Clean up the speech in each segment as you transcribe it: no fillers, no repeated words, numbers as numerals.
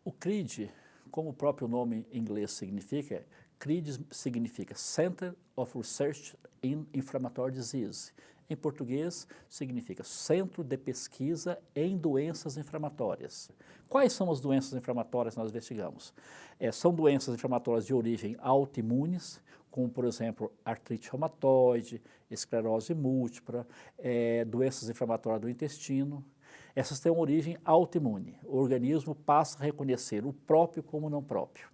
O CRID, como o próprio nome em inglês significa, CRID significa Center of Research in Inflammatory Disease. Em português, significa Centro de Pesquisa em Doenças Inflamatórias. Quais são as doenças inflamatórias que nós investigamos? São doenças inflamatórias de origem autoimunes, como, por exemplo, artrite reumatoide, esclerose múltipla, doenças inflamatórias do intestino. Essas têm uma origem autoimune. O organismo passa a reconhecer o próprio como não próprio.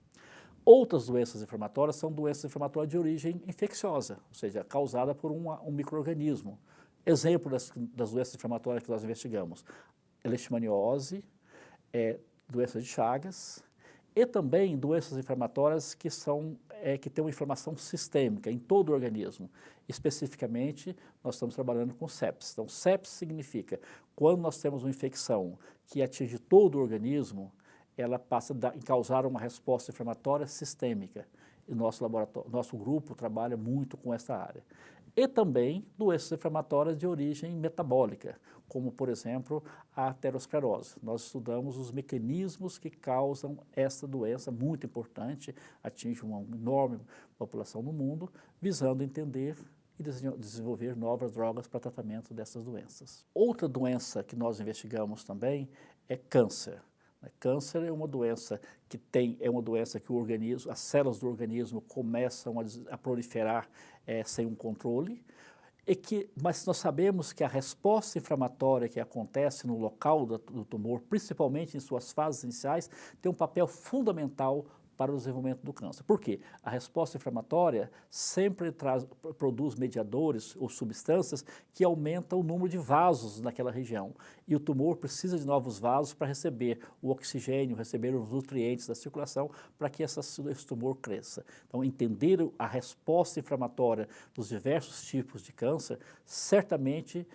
Outras doenças inflamatórias são doenças inflamatórias de origem infecciosa, ou seja, causada por um micro-organismo. Exemplo das doenças inflamatórias que nós investigamos: leishmaniose, doença de Chagas, e também doenças inflamatórias que têm uma inflamação sistêmica em todo o organismo. Especificamente, nós estamos trabalhando com sepsis. Então, sepsis significa, quando nós temos uma infecção que atinge todo o organismo, ela passa a causar uma resposta inflamatória sistêmica. E nosso grupo trabalha muito com essa área. E também doenças inflamatórias de origem metabólica, como, por exemplo, a aterosclerose. Nós estudamos os mecanismos que causam essa doença muito importante, atinge uma enorme população no mundo, visando entender e desenvolver novas drogas para tratamento dessas doenças. Outra doença que nós investigamos também é câncer. Câncer é uma doença que o organismo, as células do organismo começam a proliferar sem um controle, mas nós sabemos que a resposta inflamatória que acontece no local do tumor, principalmente em suas fases iniciais, tem um papel fundamental para o desenvolvimento do câncer. Por quê? A resposta inflamatória sempre produz mediadores ou substâncias que aumentam o número de vasos naquela região. E o tumor precisa de novos vasos para receber o oxigênio, receber os nutrientes da circulação para que esse tumor cresça. Então, entender a resposta inflamatória dos diversos tipos de câncer certamente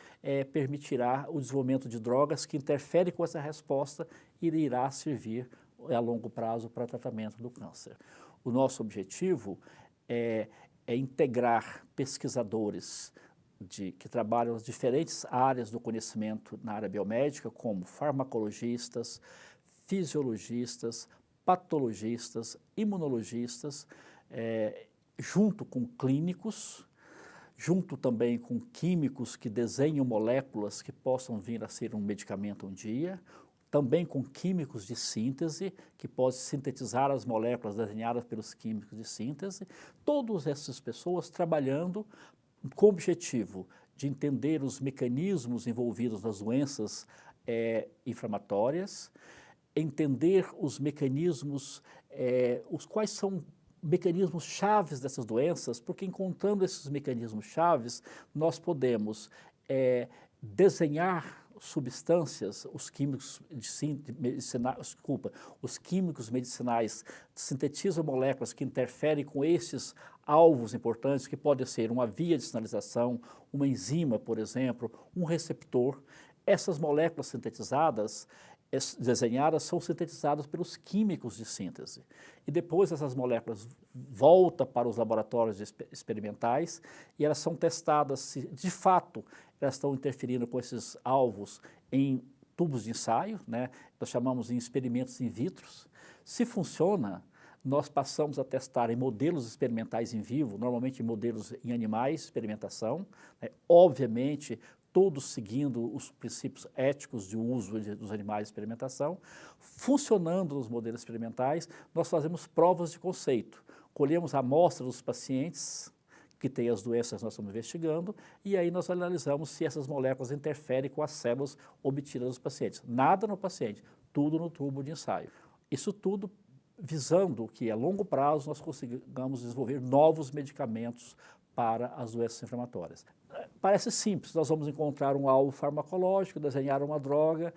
permitirá o desenvolvimento de drogas que interferem com essa resposta e irá servir a longo prazo para tratamento do câncer. O nosso objetivo é integrar pesquisadores que trabalham nas diferentes áreas do conhecimento na área biomédica, como farmacologistas, fisiologistas, patologistas, imunologistas, junto com clínicos, junto também com químicos que desenham moléculas que possam vir a ser um medicamento um dia, também com químicos de síntese, que podem sintetizar as moléculas desenhadas pelos químicos de síntese, todas essas pessoas trabalhando com o objetivo de entender os mecanismos envolvidos nas doenças inflamatórias, entender os mecanismos, quais são mecanismos chaves dessas doenças, porque encontrando esses mecanismos chaves, nós podemos desenhar substâncias, os químicos medicinais sintetizam moléculas que interferem com esses alvos importantes, que podem ser uma via de sinalização, uma enzima, por exemplo, um receptor. Essas moléculas sintetizadas, desenhadas, são sintetizadas pelos químicos de síntese. E depois essas moléculas voltam para os laboratórios experimentais e elas são testadas se, de fato, elas estão interferindo com esses alvos em tubos de ensaio, né? Nós chamamos de experimentos in vitro. Se funciona, nós passamos a testar em modelos experimentais em vivo, normalmente em modelos em animais, experimentação, né? Obviamente, todos seguindo os princípios éticos de uso dos animais de experimentação. Funcionando nos modelos experimentais, nós fazemos provas de conceito. Colhemos a amostra dos pacientes que têm as doenças que nós estamos investigando, e aí nós analisamos se essas moléculas interferem com as células obtidas dos pacientes. Nada no paciente, tudo no tubo de ensaio. Isso tudo visando que a longo prazo nós consigamos desenvolver novos medicamentos para as doenças inflamatórias. Parece simples, nós vamos encontrar um alvo farmacológico, desenhar uma droga,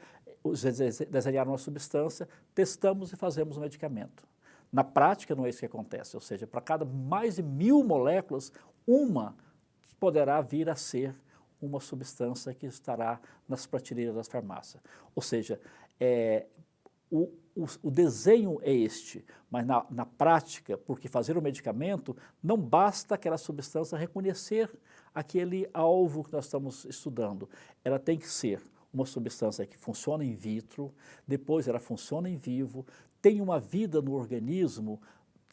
desenhar uma substância, testamos e fazemos um medicamento. Na prática não é isso que acontece, ou seja, para cada mais de 1000 moléculas, uma poderá vir a ser uma substância que estará nas prateleiras das farmácias. Ou seja, o desenho é este, mas na prática, porque fazer o medicamento, não basta aquela substância reconhecer aquele alvo que nós estamos estudando. Ela tem que ser uma substância que funciona in vitro, depois ela funciona em vivo, tem uma vida no organismo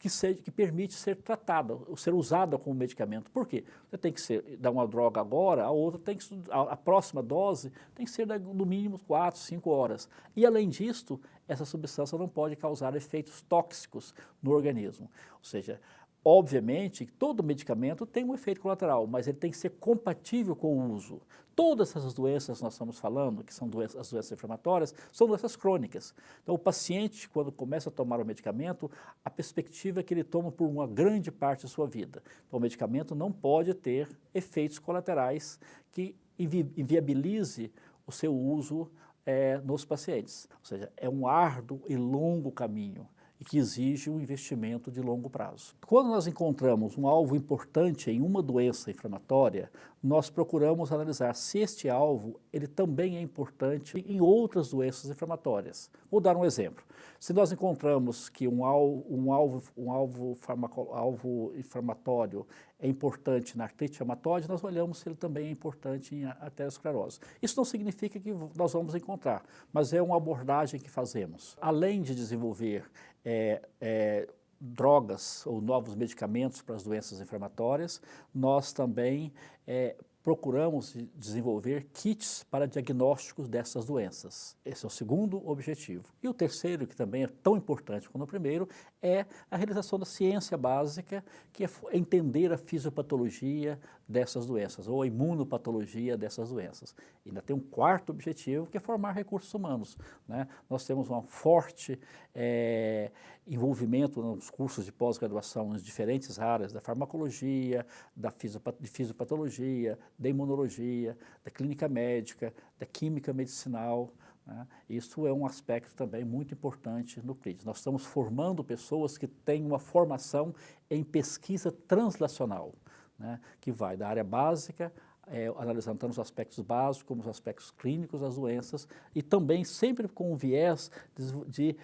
que permite ser tratada, ser usada como medicamento. Por quê? Você tem que dar uma droga agora, a outra tem que, a próxima dose tem que ser no mínimo 4, 5 horas. E além disso, essa substância não pode causar efeitos tóxicos no organismo. Ou seja, obviamente, todo medicamento tem um efeito colateral, mas ele tem que ser compatível com o uso. Todas essas doenças que nós estamos falando, que são as doenças inflamatórias, são doenças crônicas. Então, o paciente, quando começa a tomar o medicamento, a perspectiva é que ele toma por uma grande parte da sua vida. Então, o medicamento não pode ter efeitos colaterais que inviabilize o seu uso nos pacientes. Ou seja, é um árduo e longo caminho e que exige um investimento de longo prazo. Quando nós encontramos um alvo importante em uma doença inflamatória, nós procuramos analisar se este alvo ele também é importante em outras doenças inflamatórias. Vou dar um exemplo. Se nós encontramos que um alvo inflamatório é importante na artrite reumatoide, nós olhamos se ele também é importante em arteriosclerose. Isso não significa que nós vamos encontrar, mas é uma abordagem que fazemos. Além de desenvolver drogas ou novos medicamentos para as doenças inflamatórias, nós também procuramos desenvolver kits para diagnósticos dessas doenças. Esse é o segundo objetivo. E o terceiro, que também é tão importante quanto o primeiro, é a realização da ciência básica, que é entender a fisiopatologia dessas doenças, ou a imunopatologia dessas doenças. E ainda tem um quarto objetivo, que é formar recursos humanos, né? Nós temos um forte envolvimento nos cursos de pós-graduação em diferentes áreas, da farmacologia, de fisiopatologia, da imunologia, da clínica médica, da química medicinal, né? Isso é um aspecto também muito importante no CRIDS. Nós estamos formando pessoas que têm uma formação em pesquisa translacional, né? Que vai da área básica, analisando tanto os aspectos básicos como os aspectos clínicos das doenças e também sempre com um viés de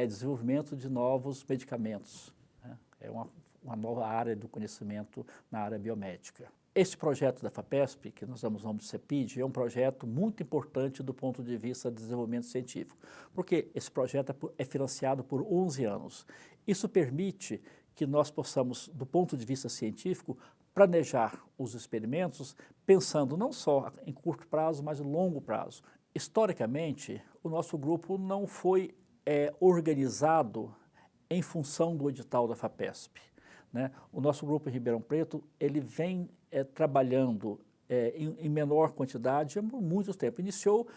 desenvolvimento de novos medicamentos, né? É uma nova área do conhecimento na área biomédica. Este projeto da FAPESP, que nós damos o nome de CEPID, é um projeto muito importante do ponto de vista de desenvolvimento científico, porque esse projeto é financiado por 11 anos. Isso permite que nós possamos, do ponto de vista científico, planejar os experimentos pensando não só em curto prazo, mas em longo prazo. Historicamente, o nosso grupo não foi organizado em função do edital da FAPESP, né? O nosso grupo em Ribeirão Preto, ele vem trabalhando em menor quantidade há muito tempo. Iniciou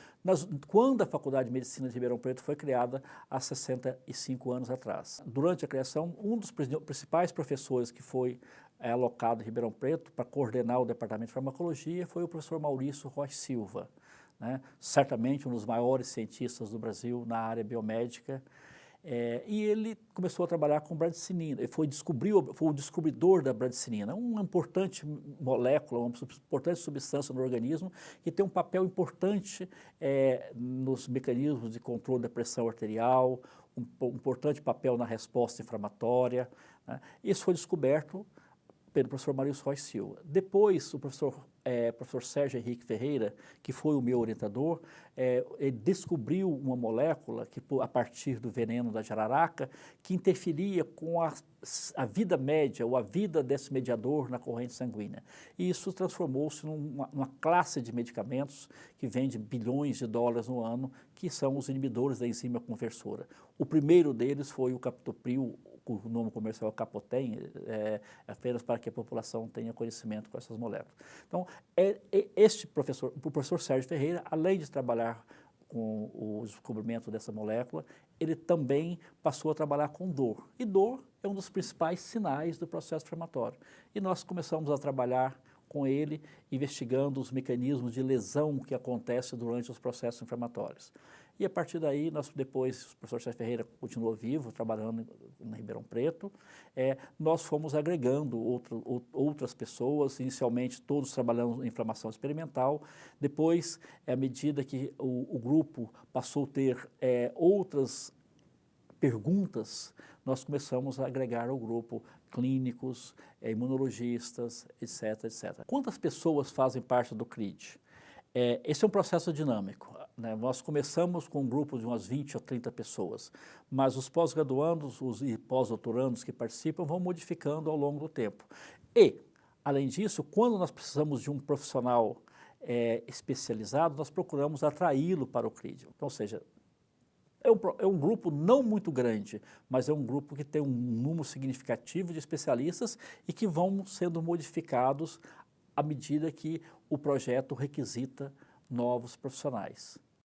quando a Faculdade de Medicina de Ribeirão Preto foi criada há 65 anos atrás. Durante a criação, um dos principais professores que foi alocado em Ribeirão Preto para coordenar o Departamento de Farmacologia foi o professor Maurício Rocha Silva, né? Certamente um dos maiores cientistas do Brasil na área biomédica. E ele começou a trabalhar com bradicinina, ele foi o descobridor da bradicinina, uma importante molécula, uma importante substância no organismo que tem um papel importante nos mecanismos de controle da pressão arterial, um importante papel na resposta inflamatória, né? Isso foi descoberto pelo professor Maurício Rocha Silva. Depois, o professor Sérgio Henrique Ferreira, que foi o meu orientador, ele descobriu uma molécula que, a partir do veneno da jararaca, que interferia com a vida média ou a vida desse mediador na corrente sanguínea. E isso transformou-se numa classe de medicamentos que vende bilhões de dólares no ano, que são os inibidores da enzima conversora. O primeiro deles foi o captopril, o nome comercial é Capotem, apenas para que a população tenha conhecimento com essas moléculas. Então, o professor Sérgio Ferreira, além de trabalhar com o descobrimento dessa molécula, ele também passou a trabalhar com dor. E dor é um dos principais sinais do processo inflamatório. E nós começamos a trabalhar com ele, investigando os mecanismos de lesão que acontecem durante os processos inflamatórios. E a partir daí, depois, o professor Sérgio Ferreira continuou vivo, trabalhando em Ribeirão Preto, nós fomos agregando outras pessoas, inicialmente todos trabalhando em inflamação experimental, depois, à medida que o grupo passou a ter outras perguntas, nós começamos a agregar ao grupo clínicos, imunologistas, etc, etc. Quantas pessoas fazem parte do CRID? Esse é um processo dinâmico. né? Nós começamos com um grupo de umas 20 ou 30 pessoas, mas os pós-graduandos e pós-doutorandos que participam vão modificando ao longo do tempo. E, além disso, quando nós precisamos de um profissional especializado, nós procuramos atraí-lo para o CRID. Então, ou seja, é um grupo não muito grande, mas é um grupo que tem um número significativo de especialistas e que vão sendo modificados à medida que o projeto requisita novos profissionais.